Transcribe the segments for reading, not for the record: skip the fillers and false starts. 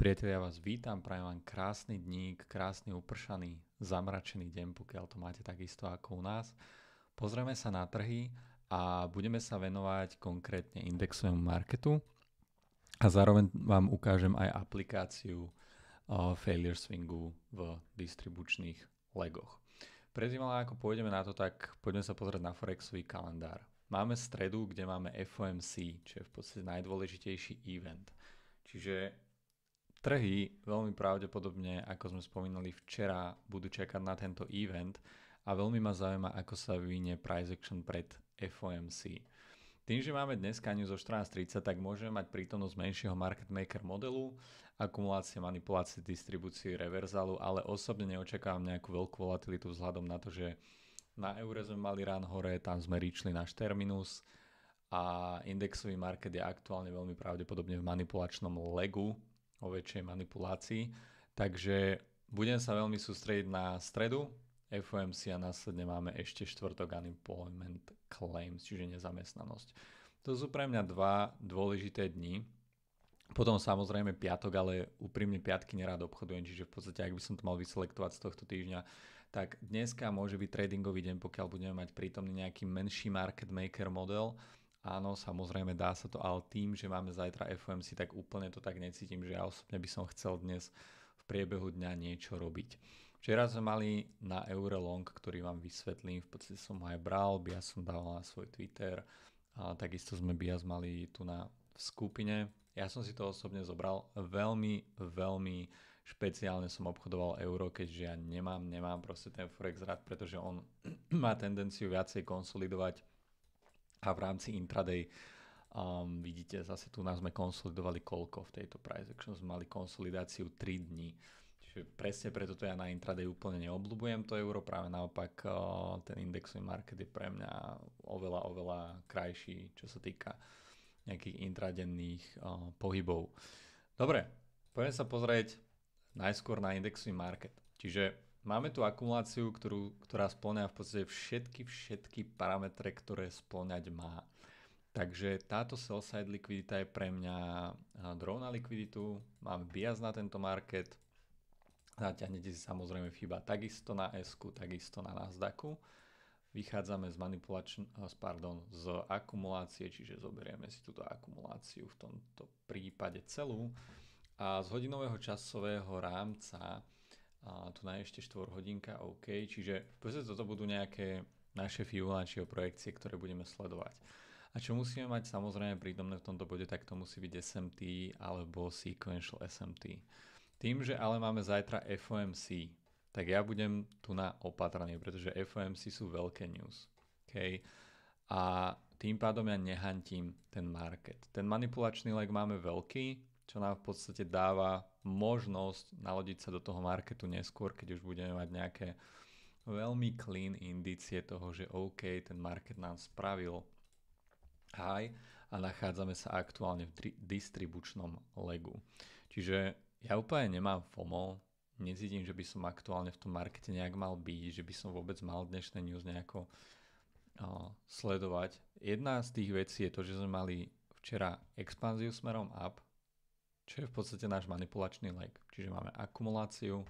priatelia, ja vás vítam, prajem vám krásny dník, krásny upršaný, zamračený deň, pokiaľ to máte takisto ako u nás. Pozrieme sa na trhy a budeme sa venovať konkrétne indexovému marketu a zároveň vám ukážem aj aplikáciu Failure Swingu v distribučných legoch. Predtým ale ako pôjdeme na to, tak poďme sa pozrieť na Forexový kalendár. Máme stredu, kde máme FOMC, čo je v podstate najdôležitejší event. Čiže trhy veľmi pravdepodobne, ako sme spomínali včera, budú čakať na tento event a veľmi ma zaujíma, ako sa vyvinie price action pred FOMC. Tým, že máme dnes news o 14.30, tak môžeme mať prítomnosť menšieho market maker modelu, akumulácie, manipulácie, distribúcie, reverzálu, ale osobne neočakávam nejakú veľkú volatilitu vzhľadom na to, že na eure sme mali rán hore, tam sme reachli náš terminus a indexový market je aktuálne veľmi pravdepodobne v manipulačnom legu, o väčšej manipulácii. Takže budem sa veľmi sústrediť na stredu, FOMC a následne máme ešte štvrtok unemployment claims, čiže nezamestnanosť. To sú pre mňa dva dôležité dni. Potom samozrejme piatok, ale úprimne piatky nerád obchodujem, čiže v podstate ak by som to mal vyselektovať z tohto týždňa, tak dneska môže byť tradingový deň, pokiaľ budeme mať prítomný nejaký menší market maker model. Áno, samozrejme dá sa to, ale tým, že máme zajtra FOMC, tak úplne to tak necítim, že ja osobne by som chcel dnes v priebehu dňa niečo robiť. Včera sme mali na euro long, ktorý vám vysvetlím, v podstate som ho aj bral, bias som dával na svoj Twitter, a takisto sme bias mali tu v skupine. Ja som si to osobne zobral, veľmi špeciálne som obchodoval euro, keďže ja nemám proste ten forex rád, pretože on má tendenciu viacej konsolidovať a v rámci intraday vidíte, zase tu nás sme konsolidovali koľko v tejto price action, sme mali konsolidáciu 3 dní. Čiže presne preto to ja na intraday úplne neobľúbujem to euro, práve naopak ten indexový market je pre mňa oveľa krajší, čo sa týka nejakých intradenných pohybov. Dobre, poďme sa pozrieť najskôr na indexový market. Čiže máme tu akumuláciu, ktorá spĺňa v podstate všetky parametre, ktoré spĺňať má. Takže táto sell side likvidita je pre mňa draw na likviditu, máme bias na tento market, natiahnete si samozrejme FIBA takisto na S-ku, takisto na Nasdaqu. Vychádzame z akumulácie, čiže zoberieme si túto akumuláciu v tomto prípade celú. A z hodinového časového rámca tu na ešte 4 hodinka, OK, čiže v podstate toto budú nejaké naše Fibonacciho projekcie, ktoré budeme sledovať. A čo musíme mať samozrejme prítomné v tomto bode, tak to musí byť SMT alebo Sequential SMT. Tým, že ale máme zajtra FOMC, tak ja budem tu na opatrný, pretože FOMC sú veľké news. Okay? A tým pádom ja nehantím ten market. Ten manipulačný leg máme veľký, čo nám v podstate dáva možnosť nalodiť sa do toho marketu neskôr, keď už budeme mať nejaké veľmi clean indície toho, že OK, ten market nám spravil high a nachádzame sa aktuálne v distribučnom legu. Čiže ja úplne nemám FOMO, necítim, že by som aktuálne v tom markete nejak mal byť, že by som vôbec mal dnešné news nejako sledovať. Jedna z tých vecí je to, že sme mali včera expanziu smerom up, čo je v podstate náš manipulačný leg. Čiže máme akumuláciu,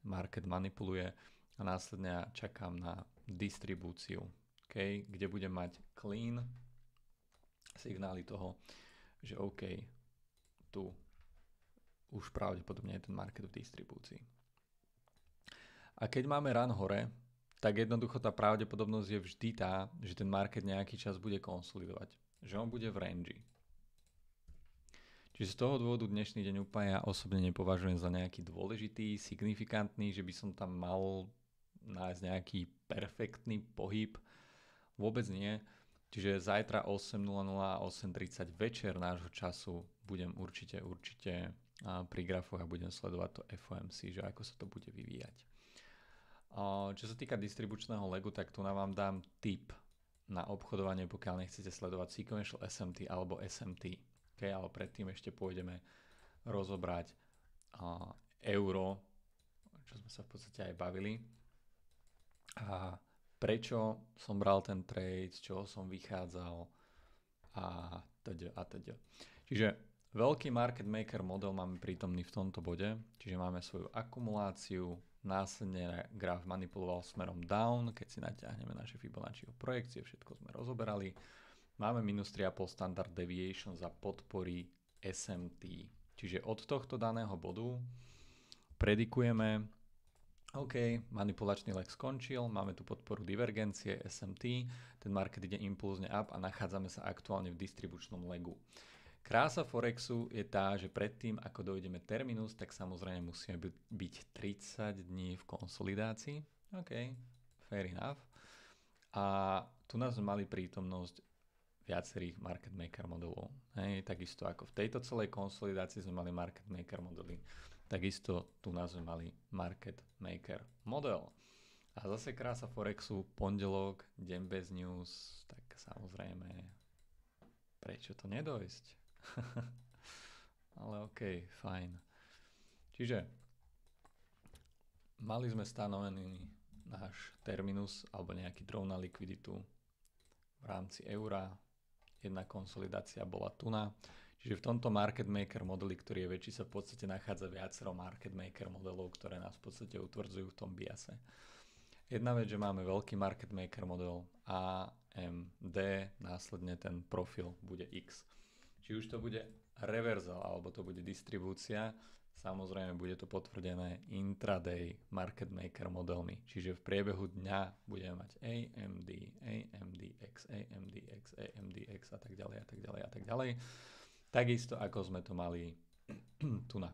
market manipuluje a následne ja čakám na distribúciu, okay, kde budem mať clean signály toho, že OK, tu už pravdepodobne je ten market v distribúcii. A keď máme run hore, tak jednoducho tá pravdepodobnosť je vždy tá, že ten market nejaký čas bude konsolidovať. Že on bude v range. Čiže z toho dôvodu dnešný deň úplne ja osobne nepovažujem za nejaký dôležitý, signifikantný, že by som tam mal nájsť nejaký perfektný pohyb. Vôbec nie. Čiže zajtra 8.00 a 8.30 večer nášho času budem určite pri grafoch a budem sledovať to FOMC, že ako sa to bude vyvíjať. Čo sa týka distribučného legu, tak tu vám dám tip na obchodovanie, pokiaľ nechcete sledovať Sequential SMT alebo SMT. Okay, ale predtým ešte pôjdeme rozobrať euro, čo sme sa v podstate aj bavili. A prečo som bral ten trade, z čoho som vychádzal a teda. Čiže Veľký market maker model máme prítomný v tomto bode, čiže máme svoju akumuláciu, následne graf manipuloval smerom down, keď si natiahneme naše Fibonacciho projekcie, všetko sme rozoberali. Máme minus 3,5 standard deviation za podpory SMT. Čiže od tohto daného bodu predikujeme, OK, manipulačný leg skončil, máme tu podporu divergencie SMT, ten market ide impulzne up a nachádzame sa aktuálne v distribučnom legu. Krása Forexu je tá, že predtým, ako dojdeme terminus, tak samozrejme musíme byť 30 dní v konsolidácii. OK, fair enough. A tu nás mali prítomnosť viacerých market maker modelov. Hej, takisto ako v tejto celej konsolidácii sme mali market maker modely, takisto tu nás sme mali market maker model. A zase krása Forexu, pondelok, deň bez news, tak samozrejme, prečo to nedojsť? Ale OK, fajn. Čiže mali sme stanovený náš terminus alebo nejaký draw na likviditu v rámci eura. Jedna konsolidácia bola tuna. Čiže v tomto market maker modeli, ktorý je väčší, sa v podstate nachádza viacero market maker modelov, ktoré nás v podstate utvrdzujú v tom biase. Jedna vec, že máme veľký market maker model A, M, D, následne ten profil bude X. Či už to bude reversal, alebo to bude distribúcia, samozrejme bude to potvrdené intraday market maker modelmi. Čiže v priebehu dňa budeme mať AMD, AMDX, AMDX, AMDX a tak ďalej a tak ďalej a tak ďalej. Takisto ako sme to mali tu na.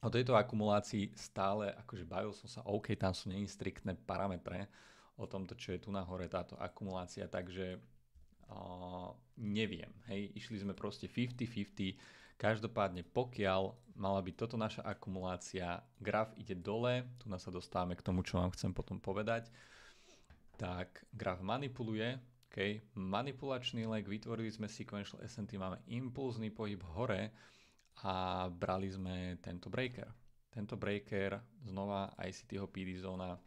O tejto akumulácii stále, akože bavil som sa, OK, tam sú striktné parametre o tomto, čo je tu nahore táto akumulácia, takže neviem, hej, išli sme proste 50-50, každopádne pokiaľ mala byť toto naša akumulácia, graf ide dole, tu nás sa dostávame k tomu, čo vám chcem potom povedať, tak graf manipuluje, okay, manipulačný leg, vytvorili sme sequential SMT, máme impulzný pohyb hore a brali sme tento breaker. Tento breaker, znova ICT-ho PD zóna,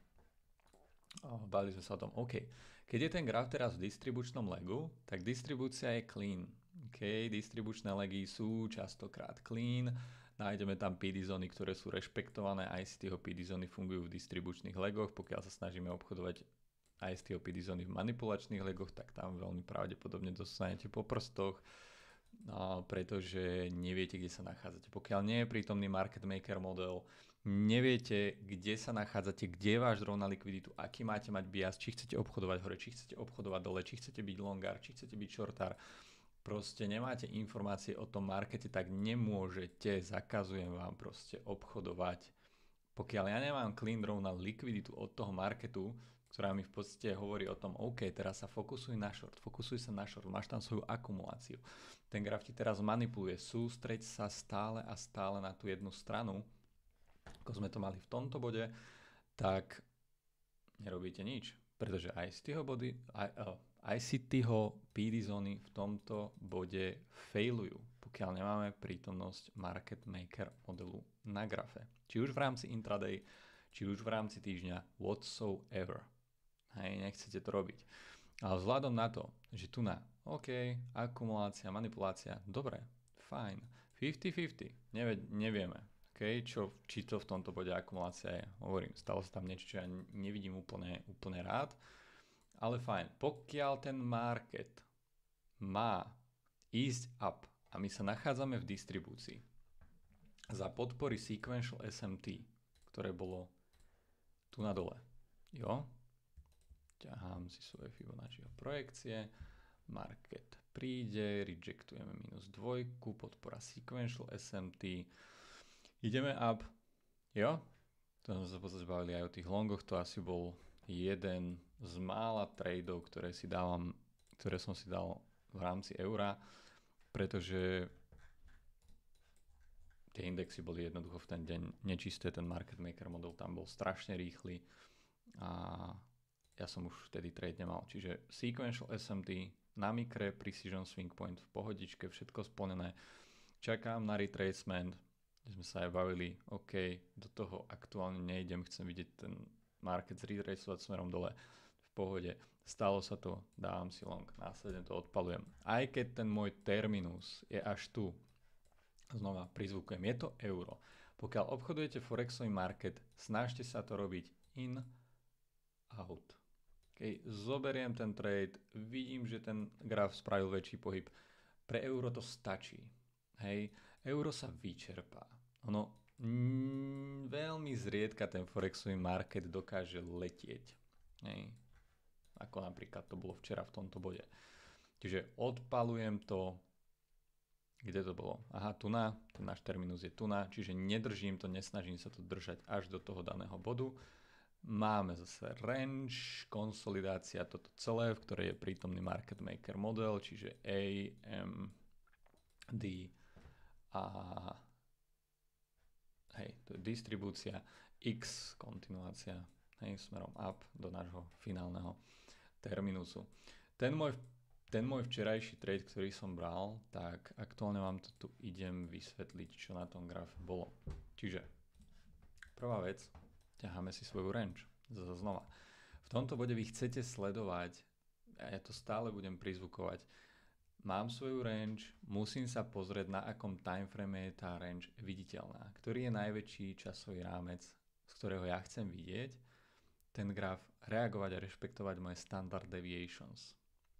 bavili sme sa o tom, OK, keď je ten graf teraz v distribučnom legu, tak distribúcia je clean. Okay, distribučné legy sú častokrát clean, nájdeme tam PD zóny, ktoré sú rešpektované, ICT-ho PD zóny fungujú v distribučných legoch, pokiaľ sa snažíme obchodovať ICT-ho PD zóny v manipulačných legoch, tak tam veľmi pravdepodobne dostanete po prstoch, pretože neviete, kde sa nachádzate. Pokiaľ nie je prítomný market maker model, neviete, kde sa nachádzate, kde je váš draw na likviditu, aký máte mať bias, či chcete obchodovať hore, či chcete obchodovať dole, či chcete byť longar, či chcete byť shortar, proste nemáte informácie o tom markete, tak nemôžete, zakazujem vám proste obchodovať. Pokiaľ ja nemám clean draw na likviditu od toho marketu, ktorá mi v podstate hovorí o tom, OK, teraz sa fokusuj na short, máš tam svoju akumuláciu. Ten graf ti teraz manipuluje, sústreď sa stále a stále na tú jednu stranu, ako sme to mali v tomto bode, tak nerobíte nič, pretože ICT-ho PD zóny v tomto bode failujú, pokiaľ nemáme prítomnosť market maker modelu na grafe. Či už v rámci intraday, či už v rámci týždňa, whatsoever. Hej, nechcete to robiť. Ale vzhľadom na to, že tu na, OK, akumulácia, manipulácia, dobre, fajn, 50-50, nevieme. Okay, či to v tomto bode akumulácia je. Hovorím, stalo sa tam niečo, čo ja nevidím úplne rád, ale fajn. Pokiaľ ten market má ísť up a my sa nachádzame v distribúcii za podpory sequential SMT, ktoré bolo tu na dole, jo, ťahám si svoje Fibonacciho projekcie, market príde, rejectujeme -2, podpora sequential SMT, ideme up, jo, to sme sa v podstate bavili aj o tých longoch, to asi bol jeden z mála tradeov, ktoré som si dal v rámci eura, pretože tie indexy boli jednoducho v ten deň nečisté, ten market maker model tam bol strašne rýchly a ja som už vtedy trade nemal, čiže sequential SMT na mikre, precision swing point v pohodičke, všetko splnené, čakám na retracement, kde sme sa aj bavili, OK, do toho aktuálne nejdem, chcem vidieť ten market zretracovať smerom dole, v pohode, stalo sa to, dávam si long, následne to odpalujem. Aj keď ten môj terminus je až tu, Znova prizvukujem, je to euro. Pokiaľ obchodujete Forexový market, snažte sa to robiť in, out. Zoberiem ten trade, vidím, že ten graf spravil väčší pohyb. Pre euro to stačí. Hej, euro sa vyčerpá. Veľmi zriedka ten Forexový market dokáže letieť. Hej. Ako napríklad to bolo včera v tomto bode. Čiže odpalujem to. Kde to bolo? Aha, ten náš terminus je čiže nedržím to, nesnažím sa to držať až do toho daného bodu. Máme zase range, konsolidácia, toto celé, v ktorej je prítomný market maker model, čiže A, M, D a to je distribúcia, X, kontinuácia, smerom up do nášho finálneho terminusu. Ten môj včerajší trade, ktorý som bral, tak aktuálne vám to tu idem vysvetliť, čo na tom grafe bolo. Čiže prvá vec, ťaháme si svoju range. Znova. V tomto bode vy chcete sledovať, a ja to stále budem prizvukovať, mám svoju range, musím sa pozrieť, na akom timeframe je tá range viditeľná, ktorý je najväčší časový rámec, z ktorého ja chcem vidieť ten graf reagovať a rešpektovať moje standard deviations.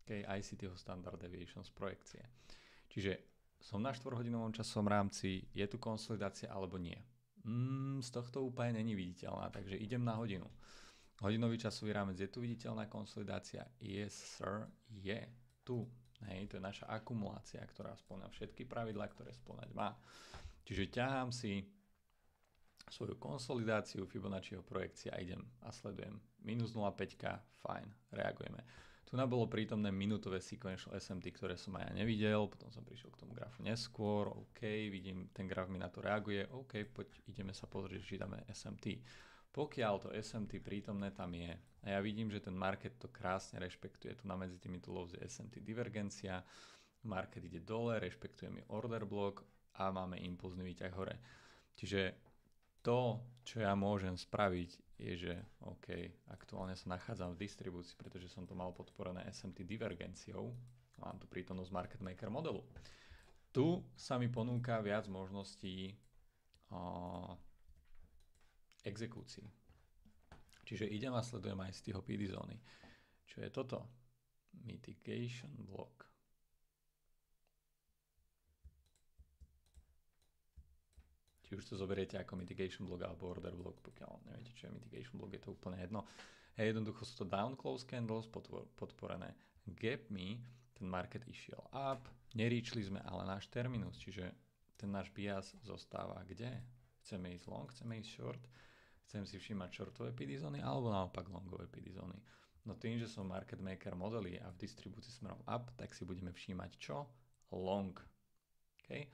ICTho standard deviations projekcie. Čiže som na 4-hodinovom časovom rámci, je tu konsolidácia alebo nie. Z tohto úplne není viditeľná, takže idem na hodinu. Hodinový časový rámec, je tu viditeľná konsolidácia? Yes sir, je tu. To je naša akumulácia, ktorá spĺňa všetky pravidlá, ktoré spĺňať má. Čiže ťahám si svoju konsolidáciu Fibonacciho projekcia a idem a sledujem. Minus 0,5, fajn, reagujeme. Tu bolo prítomné minútové sequential SMT, ktoré som aj ja nevidel, potom som prišiel k tomu grafu neskôr, OK, vidím, ten graf mi na to reaguje, OK, ideme sa pozrieť, či dáme SMT. Pokiaľ to SMT prítomné tam je, a ja vidím, že ten market to krásne rešpektuje, tu medzi týmito lows je SMT divergencia, market ide dole, rešpektuje mi order block a máme impulzný výťah hore. Čiže to, čo ja môžem spraviť, je, že OK, aktuálne sa nachádzam v distribúcii, pretože som to mal podporené SMT divergenciou. Mám tu prítomnosť market maker modelu. Tu sa mi ponúka viac možností exekúcií. Čiže idem a sledujem aj z tého PD zóny. Čo je toto? Mitigation block. Už to zoberiete ako mitigation block alebo order block, pokiaľ neviete, čo je mitigation block, je to úplne jedno. Jednoducho sú to down close candles podporené gapmi, ten market išiel up, neríčli sme ale náš terminus, čiže ten náš bias zostáva kde? Chceme ísť long, chceme ísť short, chcem si všímať shortové PD zóny alebo naopak longové PD zóny. No tým, že som market maker modely a v distribúcii smerom up, tak si budeme všímať čo? Long. Okay?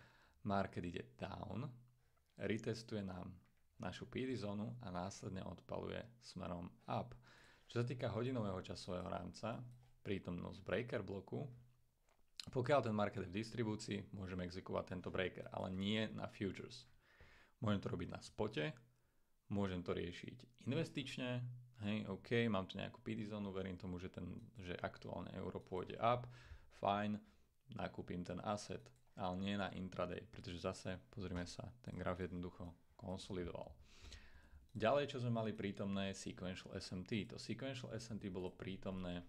Market ide down, retestuje nám našu PD zónu a následne odpaluje smerom up. Čo sa týka hodinového časového rámca, prítomnosť breaker bloku, pokiaľ ten market je v distribúcii, môžeme exekovať tento breaker, ale nie na futures. Môžem to robiť na spote, môžem to riešiť investične, OK, mám tu nejakú PD zónu, verím tomu, že aktuálne euro pôjde up, fajn, nakúpim ten asset, ale nie na intraday, pretože zase, pozrime sa, ten graf jednoducho konsolidoval. Ďalej, čo sme mali prítomné, je sequential SMT. To sequential SMT bolo prítomné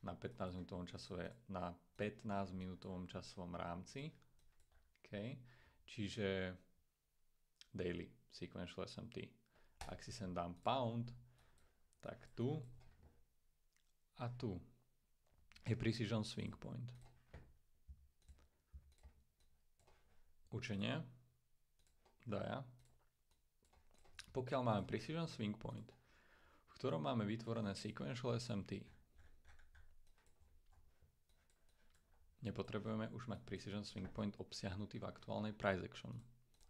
na 15-minútovom časovom rámci. Okay. Čiže daily sequential SMT. Ak si sem dám pound, tak tu a tu je precision swing point. Učenie daja. Pokiaľ máme precision swing point, v ktorom máme vytvorené sequential SMT, nepotrebujeme už mať precision swing point obsiahnutý v aktuálnej price action.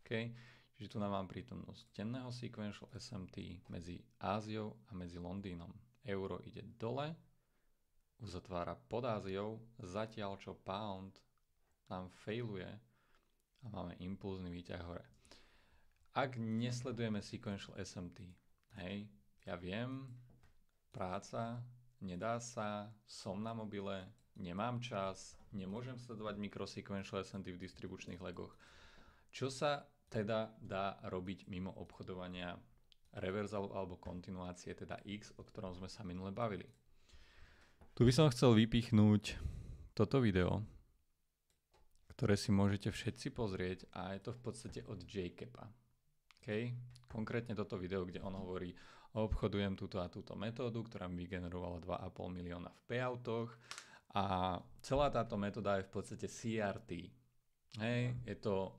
Okay? Čiže tu nám mám prítomnosť denného sequential SMT medzi Áziou a medzi Londýnom. Euro ide dole, uzatvára pod Áziou, zatiaľ čo pound nám failuje a máme impulzný výťah hore. Ak nesledujeme sequential SMT, ja viem, práca, nedá sa, som na mobile, nemám čas, nemôžem sledovať microsequential SMT v distribučných legoch, Čo sa teda dá robiť mimo obchodovania reverzalu alebo kontinuácie, teda X, o ktorom sme sa minule bavili? Tu by som chcel vypichnúť toto video, ktoré si môžete všetci pozrieť a je to v podstate od Jacoba. Okay? Konkrétne toto video, kde on hovorí, obchodujem túto a túto metódu, ktorá mi vygenerovala 2,5 milióna v payoutoch a celá táto metóda je v podstate CRT. Hej, je to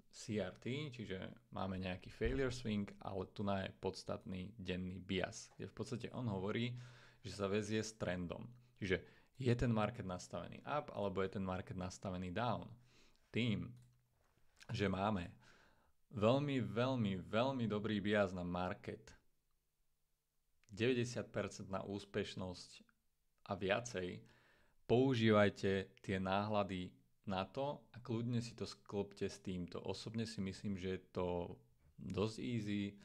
CRT, čiže máme nejaký failure swing, ale tu je podstatný denný bias, kde v podstate on hovorí, že sa väzie s trendom. Čiže je ten market nastavený up, alebo je ten market nastavený down. Tým, že máme veľmi, veľmi, veľmi dobrý bias na market, 90% na úspešnosť a viacej, používajte tie náhľady na to a kľudne si to sklopte s týmto. Osobne si myslím, že je to dosť easy,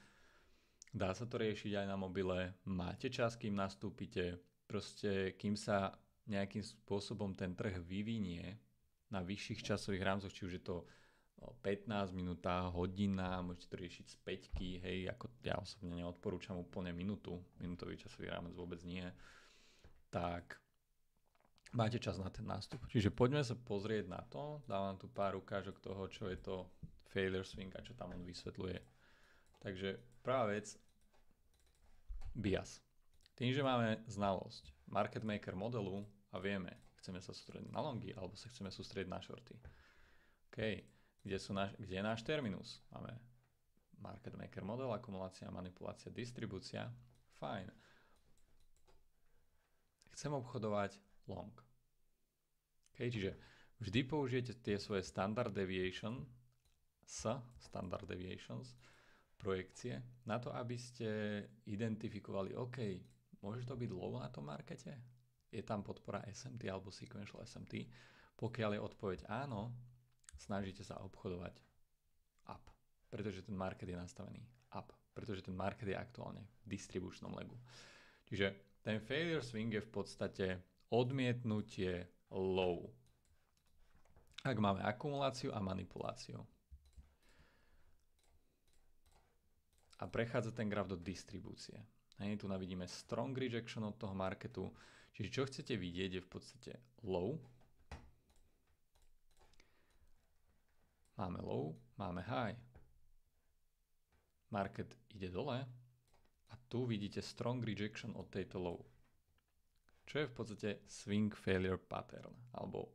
dá sa to riešiť aj na mobile, máte čas, kým nastúpite, proste kým sa nejakým spôsobom ten trh vyvinie na vyšších časových rámcoch, či už je to 15 minúta, hodina, môžete to riešiť z 5, hej, ako ja osobne neodporúčam úplne minútový časový rámec vôbec nie, tak máte čas na ten nástup. Čiže poďme sa pozrieť na to, dávam tu pár ukážok toho, čo je to failure swing a čo tam on vysvetľuje. Takže prvá vec, bias. Tým, že máme znalosť market maker modelu a vieme, chceme sa sústrediť na longy alebo sa chceme sústrediť na shorty. OK, kde je náš terminus? Máme market maker model, akumulácia, manipulácia, distribúcia. Fajn. Chcem obchodovať long. Okay, čiže vždy použijete tie svoje standard deviations, projekcie, na to, aby ste identifikovali, OK, môže to byť low na tom markete? Je tam podpora SMT alebo sequential SMT? Pokiaľ je odpoveď áno, snažíte sa obchodovať up, pretože ten market je nastavený up, pretože ten market je aktuálne v distribučnom legu. Čiže ten failure swing je v podstate odmietnutie low. Ak máme akumuláciu a manipuláciu. A prechádza ten graf do distribúcie. Hej, tu vidíme strong rejection od toho marketu. Čiže čo chcete vidieť je v podstate low. Máme low, máme high. Market ide dole a tu vidíte strong rejection od tejto low. Čo je v podstate swing failure pattern, alebo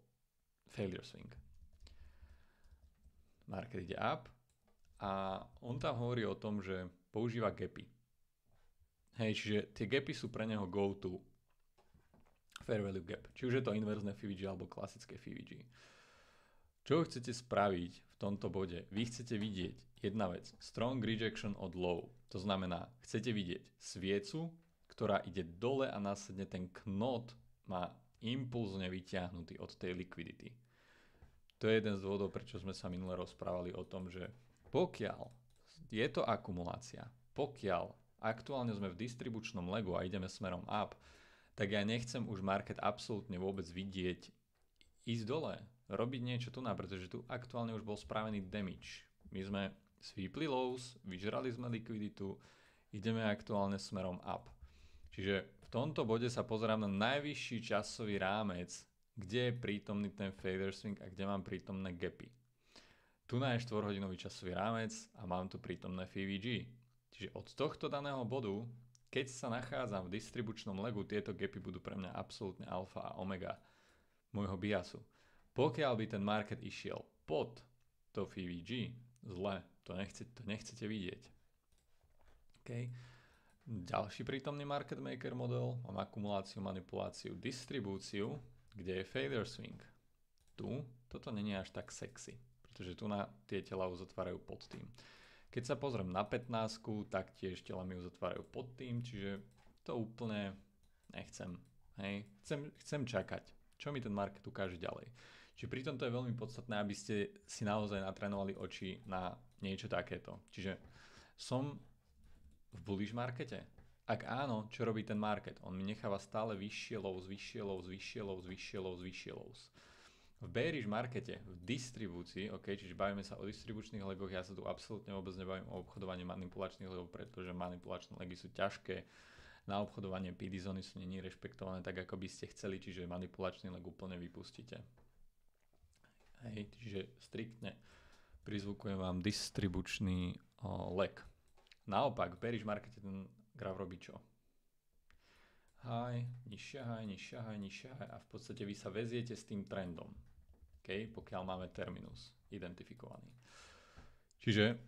failure swing. Market ide up a on tam hovorí o tom, že používa gapy. Hej, čiže tie gapy sú pre neho go-to fair value gap. Či už je to inverzné FVG alebo klasické FVG. Čo chcete spraviť v tomto bode? Vy chcete vidieť jedna vec, strong rejection od low. To znamená, chcete vidieť sviecu, ktorá ide dole a následne ten knot má impulzne vyťahnutý od tej liquidity. To je jeden z dôvodov, prečo sme sa minule rozprávali o tom, že pokiaľ je to akumulácia, pokiaľ aktuálne sme v distribučnom legu a ideme smerom up, tak ja nechcem už market absolútne vôbec vidieť ísť dole, robiť niečo tu pretože tu aktuálne už bol spravený damage. My sme sweepli lows, vyžrali sme likviditu, ideme aktuálne smerom up. Čiže v tomto bode sa pozerám na najvyšší časový rámec, kde je prítomný ten failure swing a kde mám prítomné gapy. Tu je 4-hodinový časový rámec a mám tu prítomné FVG. Čiže od tohto daného bodu, keď sa nachádzam v distribučnom legu, tieto gapy budú pre mňa absolútne alfa a omega môjho biasu. Pokiaľ by ten market išiel pod to FVG, zle, to nechcete vidieť. Okay. Ďalší prítomný market maker model, mám akumuláciu, manipuláciu, distribúciu, kde je failure swing. Toto není až tak sexy, pretože tu tie tela uzatvárajú pod tým. Keď sa pozriem na 15, tak tiež tela mi uzatvárajú pod tým, čiže to úplne nechcem. Hej. Chcem čakať, čo mi ten market ukáže ďalej. Čiže pri tomto je veľmi podstatné, aby ste si naozaj natrénovali oči na niečo takéto. Čiže som v bullish markete? Ak áno, čo robí ten market? On mi necháva stále vyššie lows. V bearish markete, v distribúcii, čiže bavíme sa o distribučných legoch, ja sa tu absolútne vôbec nebavím o obchodovaní manipulačných legov, pretože manipulačné legy sú ťažké, na obchodovanie PD zóny sú není rešpektované tak, ako by ste chceli, čiže manipulačný leg úplne vypustíte. Hej, čiže striktne prizvukujem vám distribučný leg. Naopak, v bearish markete ten graf robí čo? High, nižšia high a v podstate vy sa veziete s tým trendom. Pokiaľ máme terminus identifikovaný. Čiže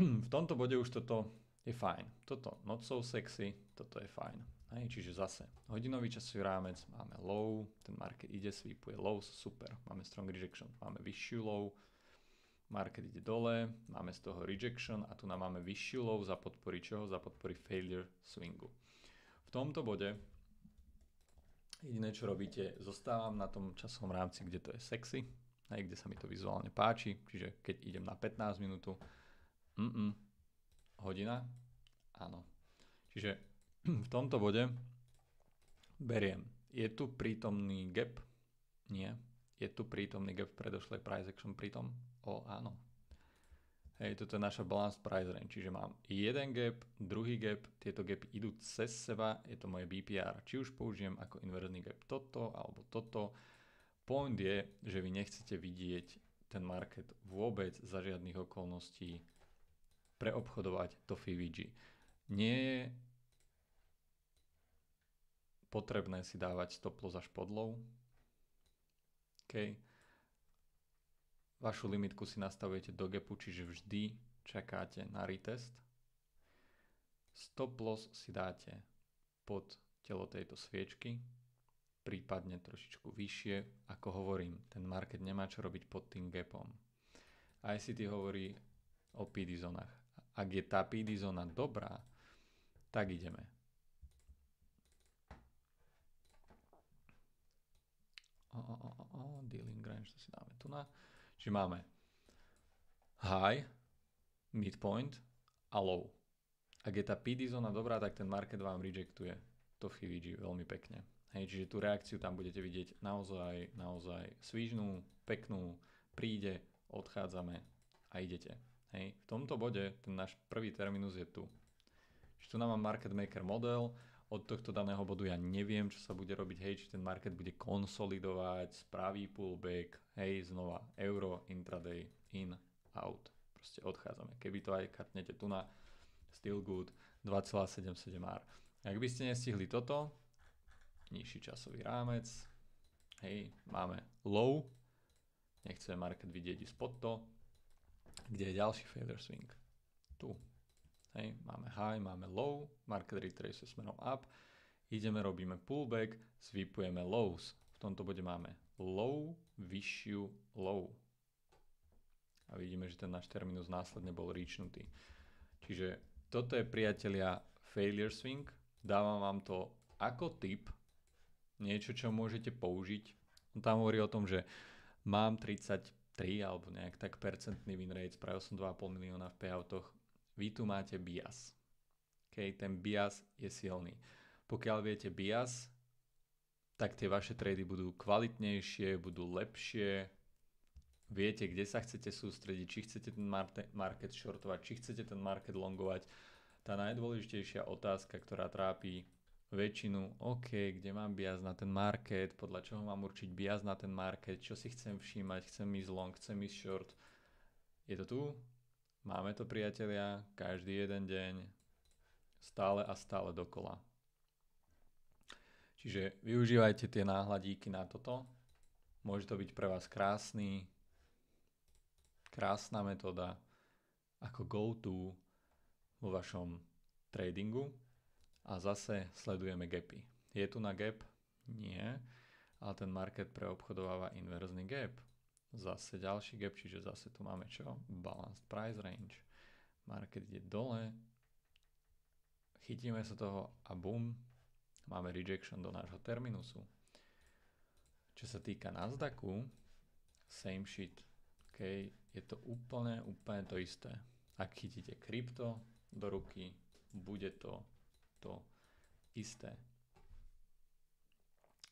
v tomto bode už toto je fajn. Toto not so sexy, toto je fajn. Čiže zase hodinový časový rámec, máme low, ten market ide, sweepuje low, super. Máme strong rejection, máme vyššiu low, market ide dole, máme z toho rejection a tu nám máme vyššiu low za podpory čoho? Za podpory failure swingu. V tomto bode jediné, čo robíte, zostávam na tom časovom rámci, kde to je sexy, kde sa mi to vizuálne páči, čiže keď idem na 15 minútu, hodina, áno. Čiže v tomto bode beriem, je tu prítomný gap? Nie. Je tu prítomný gap v predošlej price action pritom? Áno. Hej, toto je naša balanced price range, čiže mám jeden gap, druhý gap, tieto gapy idú cez seba, je to moje BPR. Či už použijem ako inverzný gap toto alebo toto. Point je, že vy nechcete vidieť ten market vôbec za žiadnych okolností preobchodovať to FVG. Nie je potrebné si dávať stop loss až pod low. Vašu limitku si nastavujete do gapu, čiže vždy čakáte na retest. Stop loss si dáte pod telo tejto sviečky, prípadne trošičku vyššie. Ako hovorím, ten market nemá čo robiť pod tým gapom. ICT hovorí o PD zónach. Ak je tá PD zóna dobrá, tak ideme. Dealing range, to si dáme tu na. Čiže máme high, midpoint a low. Ak je tá PD zóna dobrá, tak ten market vám rejectuje to FVG veľmi pekne. Čiže tú reakciu tam budete vidieť naozaj svížnú, peknú, príde, odchádzame a idete. V tomto bode ten náš prvý terminus je tu. Čiže tu nám mám market maker model, od tohto daného bodu ja neviem, čo sa bude robiť, či ten market bude konsolidovať, spraví pullback, znova euro, intraday, in, out. Proste odchádzame. Keby to aj kartnete tu na still good, 2,77 R. Ak by ste nestihli toto, nižší časový rámec, máme low, nechceme market vidieť spod to, kde je ďalší failure swing. Tu. Máme high, máme low, market retrace smerom up, ideme, robíme pullback, sweepujeme lows. V tomto bode máme low, vyššiu low. A vidíme, že ten náš terminus následne bol reachnutý. Čiže toto je, priatelia, failure swing. Dávam vám to ako tip, niečo, čo môžete použiť. On tam hovorí o tom, že mám 33 alebo nejak tak percentný win rate, spravil som 2,5 milióna v payoutoch. Vy tu máte bias. Ten bias je silný. Pokiaľ viete bias, tak tie vaše trady budú kvalitnejšie, budú lepšie. Viete, kde sa chcete sústrediť, či chcete ten market shortovať, či chcete ten market longovať. Tá najdôležitejšia otázka, ktorá trápi väčšinu, kde mám bias na ten market, podľa čoho mám určiť bias na ten market, čo si chcem všímať, chcem ísť long, chcem ísť short. Je to tu? Máme to, priatelia, každý jeden deň, stále a stále dokola. Čiže využívajte tie náhľadíky na toto. Môže to byť pre vás krásna metóda ako go-to vo vašom tradingu. A zase sledujeme gapy. Je tu na gap? Nie. Ale ten market preobchodováva inverzný gap. Zase ďalší gap, čiže zase tu máme čo? Balanced price range. Market ide dole. Chytíme sa toho a bum, máme rejection do nášho terminusu. Čo sa týka Nasdaqu, same shit. Je to úplne to isté. Ak chytíte krypto do ruky, bude to isté.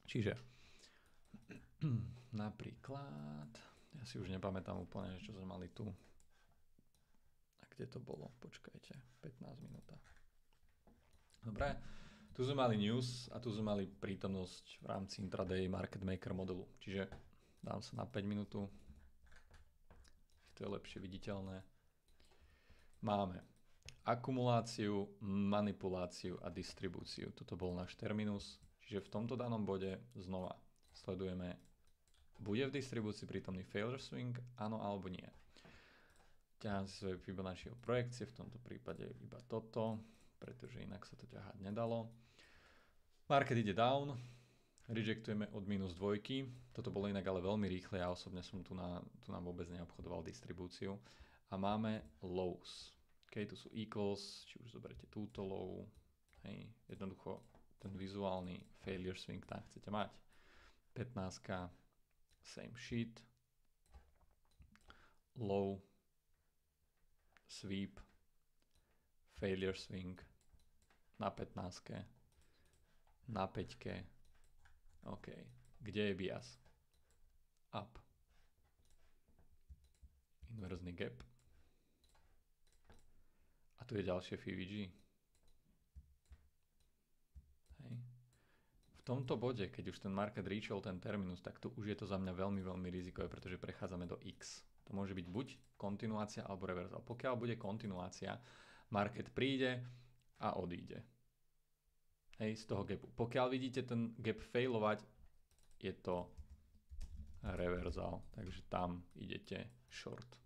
Čiže Napríklad, ja si už nepamätám úplne, čo sme mali tu. A kde to bolo? Počkajte, 15 minúta. Dobre, tu sme mali news a tu sme mali prítomnosť v rámci intraday market maker modelu. Čiže dám sa na 5 minútu. To je lepšie viditeľné. Máme akumuláciu, manipuláciu a distribúciu. Toto bol náš terminus. Čiže v tomto danom bode znova sledujeme, bude v distribúcii prítomný failure swing, áno alebo nie. Ťahám si svoje Fibonacciho projekcie, v tomto prípade iba toto, pretože inak sa to ťahať nedalo. Market ide down, rejectujeme od minus dvojky. Toto bolo inak ale veľmi rýchle, ja osobne som tu na vôbec neobchodoval distribúciu. A máme lows. Okay, tu sú equals, či už zoberete túto low, hej, jednoducho ten vizuálny failure swing tam chcete mať. 15, same sheet, low, sweep, failure swing na 15, na 5, OK. Kde je bias? Up. Inverzný gap. A tu je ďalšie FVG. Hej. V tomto bode, keď už ten market reachol ten terminus, tak tu už je to za mňa veľmi, veľmi rizikové, pretože prechádzame do X. To môže byť buď kontinuácia alebo reverzál. Pokiaľ bude kontinuácia, market príde a odíde. Hej, z toho gapu. Pokiaľ vidíte ten gap failovať, je to reverzál, takže tam idete short.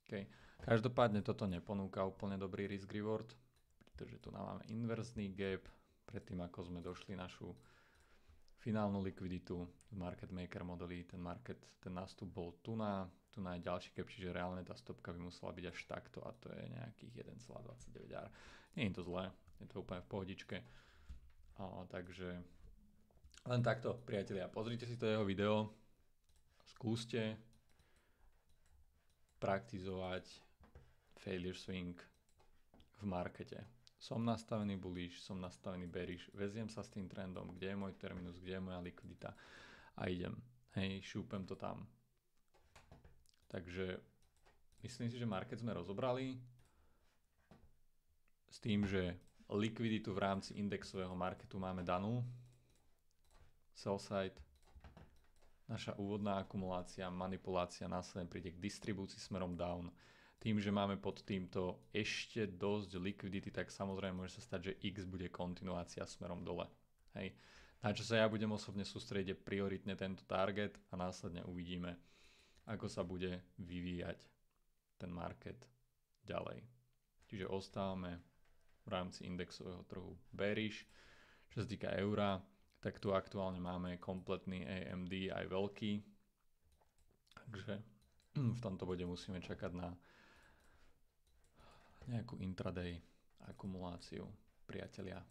Okay. Každopádne toto neponúka úplne dobrý risk reward, pretože tu máme inverzný gap, predtým ako sme došli našu finálnu likviditu v market maker modeli, ten nástup bol tu na je ďalší gap, čiže reálne tá stopka by musela byť až takto a to je nejakých 1,29 R. Nie je to zlé, je to úplne v pohodičke. Takže len takto, priatelia, pozrite si to jeho video, skúste praktizovať failure swing v markete. Som nastavený bullish, som nastavený bearish, veziem sa s tým trendom, kde je môj terminus, kde je moja likvidita a idem. Hej, šúpem to tam. Takže myslím si, že market sme rozobrali s tým, že likviditu v rámci indexového marketu máme danú. Sell side, naša úvodná akumulácia, manipulácia následne príde k distribúcii smerom down. Tým, že máme pod týmto ešte dosť likvidity, tak samozrejme môže sa stať, že X bude kontinuácia smerom dole. Hej. Na čo sa ja budem osobne sústrediť je prioritne tento target a následne uvidíme, ako sa bude vyvíjať ten market ďalej. Čiže ostávame v rámci indexového trhu bearish. Čo sa týka eura, tak tu aktuálne máme kompletný AMD aj veľký. Takže v tomto bode musíme čakať na nejakú intraday akumuláciu, priatelia.